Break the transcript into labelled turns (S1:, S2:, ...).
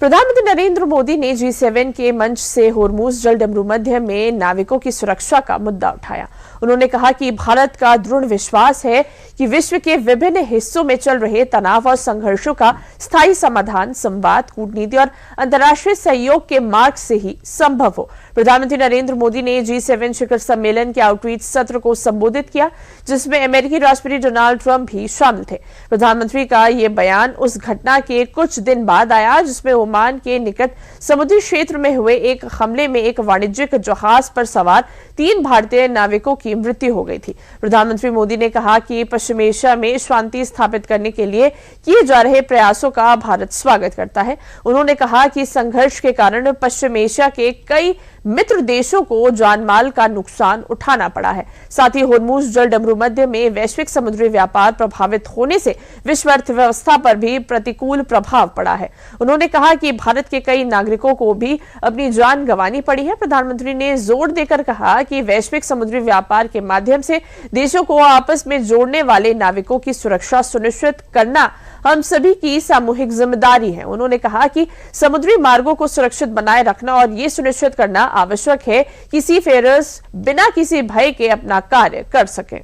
S1: प्रधानमंत्री नरेंद्र मोदी ने G7 के मंच से होर्मुज जल डमरूमध्य में नाविकों की सुरक्षा का मुद्दा उठाया। उन्होंने कहा कि भारत का दृढ़ विश्वास है कि विश्व के विभिन्न हिस्सों में चल रहे तनाव और संघर्षों का स्थायी समाधान संवाद, कूटनीति और अंतर्राष्ट्रीय सहयोग के मार्ग से ही संभव हो। प्रधानमंत्री नरेंद्र मोदी ने G7 शिखर सम्मेलन के आउटरीच सत्र को संबोधित किया, जिसमें अमेरिकी राष्ट्रपति डोनाल्ड ट्रंप भी शामिल थे। प्रधानमंत्री का ये बयान उस घटना के कुछ दिन बाद आया जिसमें ओमान के निकट समुद्री क्षेत्र में हुए एक हमले में एक वाणिज्यिक जहाज पर सवार 3 भारतीय नाविकों की मृत्यु हो गई थी। प्रधानमंत्री मोदी ने कहा कि पश्चिम एशिया में शांति स्थापित करने के लिए किए जा रहे प्रयासों का भारत स्वागत करता है। उन्होंने कहा कि संघर्ष के कारण पश्चिम एशिया के कई मित्र देशों को जानमाल का नुकसान उठाना पड़ा है। साथ ही होर्मुज जल डमरूमध्य में वैश्विक समुद्री व्यापार प्रभावित होने से विश्व अर्थव्यवस्था पर भी प्रतिकूल प्रभाव पड़ा है। उन्होंने कहा कि भारत के कई नागरिकों को भी अपनी जान गंवानी पड़ी है। प्रधानमंत्री ने जोर देकर कहा कि वैश्विक समुद्री व्यापार के माध्यम से देशों को आपस में जोड़ने वाले नाविकों की सुरक्षा सुनिश्चित करना हम सभी की सामूहिक जिम्मेदारी है। उन्होंने कहा कि समुद्री मार्गों को सुरक्षित बनाए रखना और ये सुनिश्चित करना आवश्यक है कि सीफेयरर्स बिना किसी भय के अपना कार्य कर सकें।